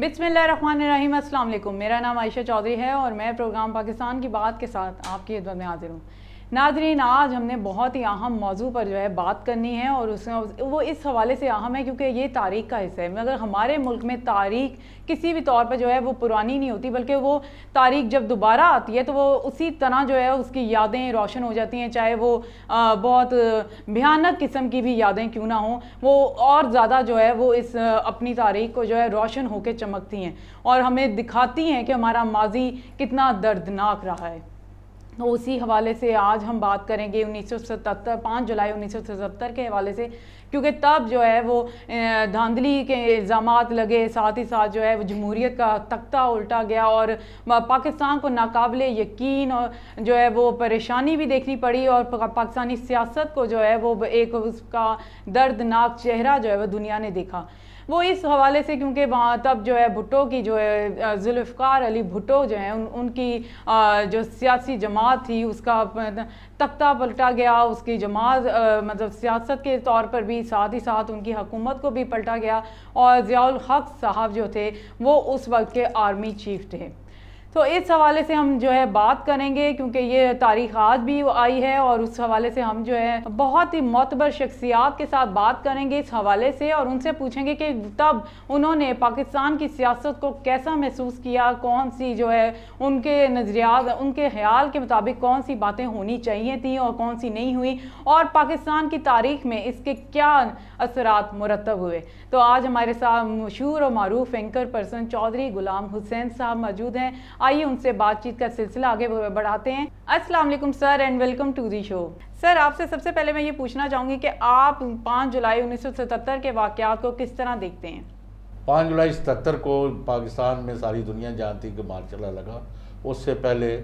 बिस्मिल्लाहिर्रहमानिर्रहीम, अस्सलाम वालेकुम। मेरा नाम आयशा चौधरी है और मैं प्रोग्राम पाकिस्तान की बात के साथ आपकी खिदमत में हाजिर हूँ। नाज़रीन, आज हमने बहुत ही अहम मौजू पर जो है बात करनी है और उसमें वो इस हवाले से अहम है क्योंकि ये तारीख़ का हिस्सा है। मगर हमारे मुल्क में तारीख़ किसी भी तौर पर जो है वो पुरानी नहीं होती, बल्कि वो तारीख़ जब दोबारा आती है तो वो उसी तरह जो है उसकी यादें रोशन हो जाती हैं, चाहे वो बहुत भयानक किस्म की भी यादें क्यों ना हों, वो और ज़्यादा जो है वो इस अपनी तारीख़ को जो है रोशन होकर चमकती हैं और हमें दिखाती हैं कि हमारा माजी कितना दर्दनाक रहा है। तो उसी हवाले से आज हम बात करेंगे 1977 5 जुलाई 1977 के हवाले से, क्योंकि तब जो है वो धांधली के इल्ज़ामात लगे, साथ ही साथ जो है वो जमहूरियत का तख्ता उल्टा गया और पाकिस्तान को नाकाबिले यकीन और जो है वो परेशानी भी देखनी पड़ी और पाकिस्तानी सियासत को जो है वो एक उसका दर्दनाक चेहरा जो है वो दुनिया ने देखा। वो इस हवाले से क्योंकि वहाँ तब जो है भुट्टो की जो है जुल्फ़िकार अली भुट्टो जो है उनकी जो सियासी जमात थी उसका तख्ता पलटा गया, उसकी जमात मतलब सियासत के तौर पर भी, साथ ही साथ उनकी हुकूमत को भी पलटा गया और ज़ियाउल हक़ साहब जो थे वो उस वक्त के आर्मी चीफ थे। तो इस हवाले से हम जो है बात करेंगे क्योंकि ये तारीख़ आज भी आई है और उस हवाले से हम जो है बहुत ही मोतबर शख्सियात के साथ बात करेंगे इस हवाले से और उनसे पूछेंगे कि तब उन्होंने पाकिस्तान की सियासत को कैसा महसूस किया, कौन सी जो है उनके नज़रियात, उनके ख्याल के मुताबिक कौन सी बातें होनी चाहिए थी और कौन सी नहीं हुई और पाकिस्तान की तारीख़ में इसके क्या असरात मुरतब हुए। तो आज हमारे साथ मशहूर और मारूफ एंकर पर्सन चौधरी गुलाम हुसैन साहब मौजूद हैं। आइए उनसे बातचीत का सिलसिला आगे बढ़ाते हैं। अस्सलाम वालेकुम sir and welcome to the show. Sir, आपसे सबसे पहले मैं ये पूछना चाहूँगी कि आप 5 जुलाई 1977 के वाक़यात को किस तरह देखते हैं? 5 जुलाई 77 को पाकिस्तान में सारी दुनिया जानती कि मार्शल लगा। उससे पहले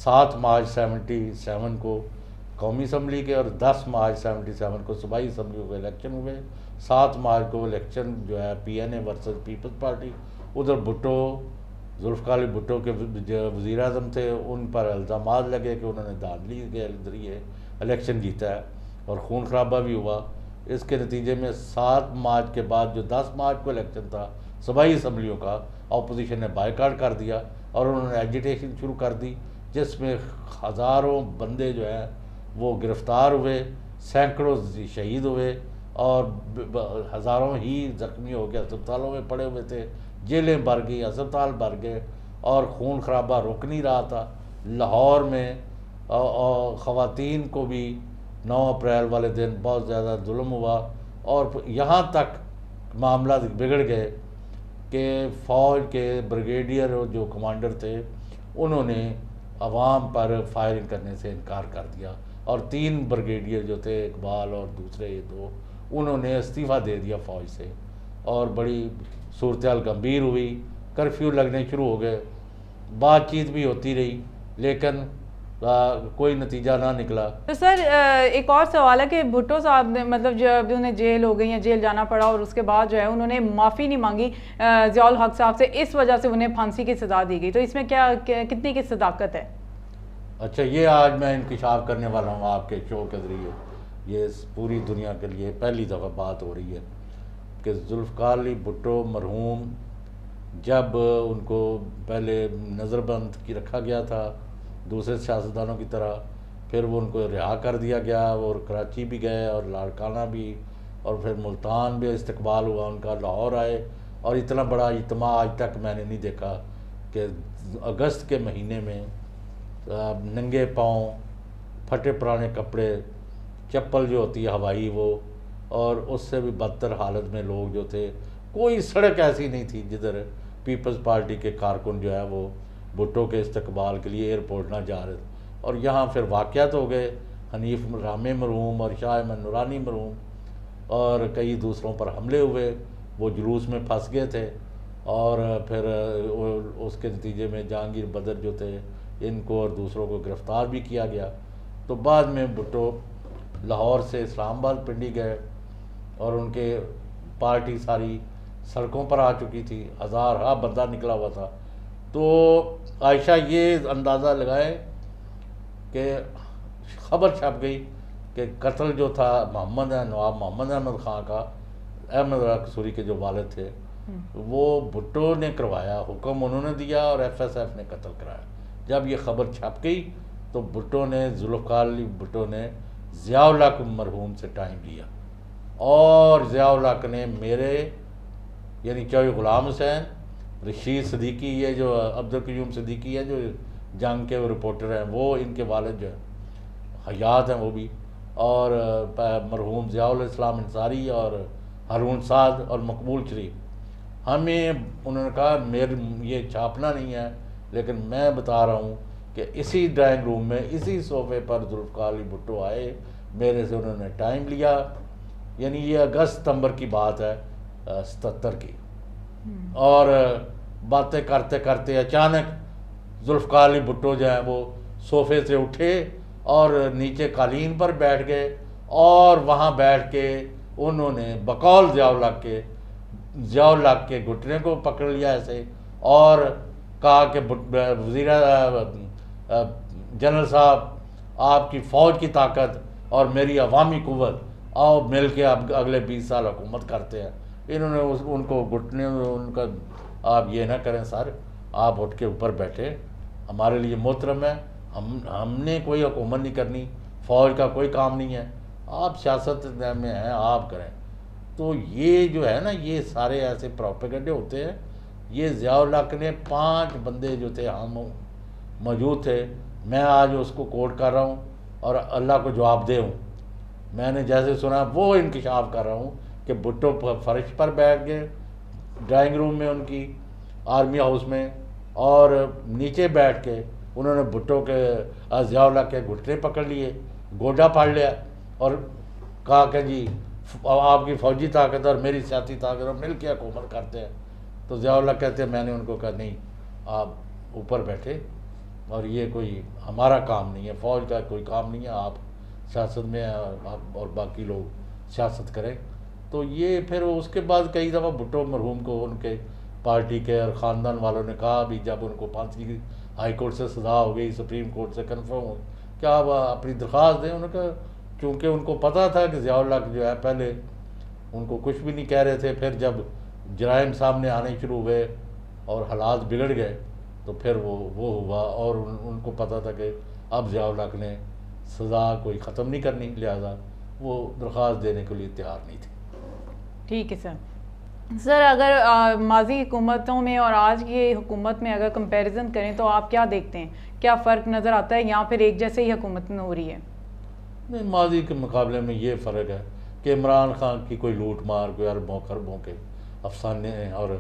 7 मार्च 77 को कौमी असम्बली के और 10 मार्च 77 को सूबाई असम्बली के इलेक्शन हुए। 7 मार्च को इलेक्शन जो है PNA वर्सेस पीपल्स पार्टी, उधर भुट्टो जुल्फ़िकार अली भुट्टो के वज़ीर आज़म थे, उन पर इल्ज़ाम लगे कि उन्होंने धांधली के ज़रिए इलेक्शन जीता है और खून खराबा भी हुआ। इसके नतीजे में 7 मार्च के बाद जो 10 मार्च को इलेक्शन था सूबाई असम्बलियों का, अपोजिशन ने बायकाट कर दिया और उन्होंने एजिटेशन शुरू कर दी, जिसमें हज़ारों बंदे जो हैं वो गिरफ़्तार हुए, सैकड़ों शहीद हुए और हज़ारों ही ज़ख्मी हो गए, अस्पतालों में पड़े हुए थे, जेलें भर गई, अस्पताल भर गए और खून खराबा रुक नहीं रहा था। लाहौर में ख़वातीन को भी 9 अप्रैल वाले दिन बहुत ज़्यादा जुल्म हुआ और यहाँ तक मामला बिगड़ गए कि फ़ौज के ब्रिगेडियर जो कमांडर थे उन्होंने अवाम पर फायरिंग करने से इनकार कर दिया और 3 ब्रिगेडियर जो थे, इकबाल और दूसरे 2, उन्होंने इस्तीफ़ा दे दिया फ़ौज से और बड़ी सूरत हाल गंभीर हुई। कर्फ्यू लगने शुरू हो गए, बातचीत भी होती रही लेकिन कोई नतीजा ना निकला। तो सर, एक और सवाल है कि भुट्टो साहब ने मतलब जब उन्हें जेल हो गई या जेल जाना पड़ा और उसके बाद जो है उन्होंने माफ़ी नहीं मांगी ज़ियाउल हक़ साहब से, इस वजह से उन्हें फांसी की सज़ा दी गई। तो इसमें कितनी की सदाकत है? अच्छा, ये आज मैं इंकिशाफ करने वाला हूँ आपके शो के ज़रिए। ये पूरी दुनिया के लिए पहली दफ़ा बात हो रही है कि जुल्फ़िकार अली भुट्टो मरहूम जब उनको पहले नज़रबंद की रखा गया था दूसरे सियासतदानों की तरह, फिर वो उनको रिहा कर दिया गया और कराची भी गए और लाड़काना भी और फिर मुल्तान भी इस्तकबाल हुआ उनका, लाहौर आए और इतना बड़ा इज्तिमा आज तक मैंने नहीं देखा कि अगस्त के महीने में नंगे पाँव, फटे पुराने कपड़े, चप्पल जो होती है हवाई वो, और उससे भी बदतर हालत में लोग जो थे, कोई सड़क ऐसी नहीं थी जिधर पीपल्स पार्टी के कारकुन जो है वो भुट्टो के इस्तकबाल के लिए एयरपोर्ट ना जा रहे थे। और यहाँ फिर वाक़यात हो गए, हनीफ रामे मरहूम और शाह अहमद नूरानी मरहूम और कई दूसरों पर हमले हुए, वो जुलूस में फंस गए थे और फिर उसके नतीजे में जहांगीर बदर जो थे इनको और दूसरों को गिरफ़्तार भी किया गया। तो बाद में भुट्टो लाहौर से इस्लामाबाद पिंडी गए और उनके पार्टी सारी सड़कों पर आ चुकी थी, हज़ार बंदा निकला हुआ था। तो आयशा ये अंदाज़ा लगाए कि खबर छप गई कि कत्ल जो था नवाब मोहम्मद अहमद ख़ान का, अहमद कसूरी के जो वालिद थे, वो भुट्टो ने करवाया, हुक्म उन्होंने दिया और FSF ने कत्ल कराया। जब ये खबर छप गई तो भुट्टो ने, जुल्फ़िकार अली भुट्टो ने ज़िया-उल हक मरहूम से टाइम लिया और ज़िया-उल हक ने मेरे यानी चाहे ग़ुलाम हुसैन, रशीद सिद्दीकी, ये जो अब्दुल क़य्यूम सिद्दीकी है जो जंग के रिपोर्टर हैं, वो इनके वालिद जो हैं हयात हैं वो भी, और मरहूम ज़िया-उल इस्लाम अंसारी और हारून साद और मकबूल शरीफ, हमें उन्होंने कहा मेरे ये छापना नहीं है, लेकिन मैं बता रहा हूँ कि इसी ड्राइंग रूम में इसी सोफ़े पर जुल्फ़िकार अली भुट्टो आए, मेरे से उन्होंने टाइम लिया। यानी ये अगस्त सितंबर की बात है 77 की। और बातें करते करते अचानक जुल्फ़िकार अली भुट्टो जो है वो सोफ़े से उठे और नीचे कालीन पर बैठ गए और वहाँ बैठ के उन्होंने बकौल ज़िया-उल हक के घुटने को पकड़ लिया ऐसे और कहा कि वज़ीर जनरल साहब, आपकी फ़ौज की ताकत और मेरी अवामी क़ुव्वत, आओ मिल के अब अगले 20 साल हुकूमत करते हैं। इन्होंने उनको घुटने, उनका आप ये ना करें सर, आप उठ के ऊपर बैठे, हमारे लिए मोहतरम है, हमने कोई हुकूमत नहीं करनी, फ़ौज का कोई काम नहीं है, आप सियासत में हैं, आप करें। तो ये जो है ना, ये सारे ऐसे प्रोपेगेंडे होते हैं। ये ज़िया-उल हक ने 5 बंदे जो थे हम मौजूद थे, मैं आज उसको कोट कर रहा हूँ और अल्लाह को जवाब दे हूँ। मैंने जैसे सुना वो इंकिशाफ कर रहा हूँ कि भुट्टो फर्श पर बैठ गए ड्राइंग रूम में उनकी आर्मी हाउस में, और नीचे बैठ के उन्होंने भुट्टो के ज़िया-उल हक के घुटने पकड़ लिए, गोडा फाड़ लिया और कहा कि जी आपकी फ़ौजी ताकत और मेरी सियासी ताकत और मिल के हुकूमत करते हैं। तो ज़िया-उल हक कहते हैं, मैंने उनको कहा नहीं, आप ऊपर बैठे और ये कोई हमारा काम नहीं है, फ़ौज का कोई काम नहीं है, आप सियासत में आप और बाकी लोग सियासत करें। तो ये फिर उसके बाद कई दफ़ा भुट्टो मरहूम को उनके पार्टी के और ख़ानदान वालों ने कहा, भी जब उनको फांसी की हाई कोर्ट से सज़ा हो गई, सुप्रीम कोर्ट से कन्फर्म हो, क्या आप अपनी दरख्वास्त दें। उन्होंने कहा क्योंकि उनको पता था कि ज़िया-उल हक जो है पहले उनको कुछ भी नहीं कह रहे थे, फिर जब जराइम सामने आने शुरू हुए और हालात बिगड़ गए तो फिर वो हुआ, और उनको पता था कि अब ज़िया-उल हक ने सज़ा कोई ख़त्म नहीं करनी, लिहाजा वो दरख्वास्त देने के लिए तैयार नहीं थे। ठीक है सर, अगर माजी हुकूमतों में और आज की हुकूमत में अगर कंपैरिजन करें तो आप क्या देखते हैं, क्या फ़र्क नज़र आता है या फिर एक जैसे ही हुकूमत में हो रही है? नहीं, माजी के मुकाबले में ये फ़र्क है कि इमरान खान की कोई लूट मार, कोई अरबों खरबों के अफसाने और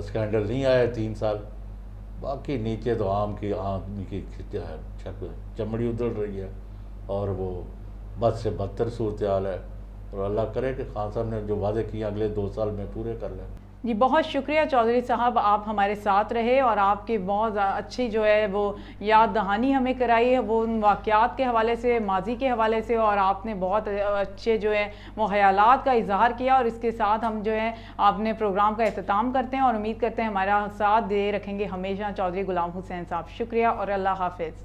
स्कैंडल नहीं आए 3 साल। बाकी नीचे तो आदमी की चमड़ी उधड़ रही है और वो बद से बदतर सूरत हाल है, और अल्लाह करे कि खान साहब ने जो वादे किए अगले 2 साल में पूरे कर लें। जी बहुत शुक्रिया चौधरी साहब, आप हमारे साथ रहे और आपकी बहुत अच्छी जो है वो याद दहानी हमें कराई है, वो उन वाक़यात के हवाले से, माजी के हवाले से, और आपने बहुत अच्छे जो है वो ख़यालात का इजहार किया। और इसके साथ हम जो है आपने प्रोग्राम का अख्ताम करते हैं और उम्मीद करते हैं हमारा साथ दे रखेंगे हमेशा चौधरी गुलाम हुसैन साहब। शुक्रिया और अल्लाह हाफ़िज़।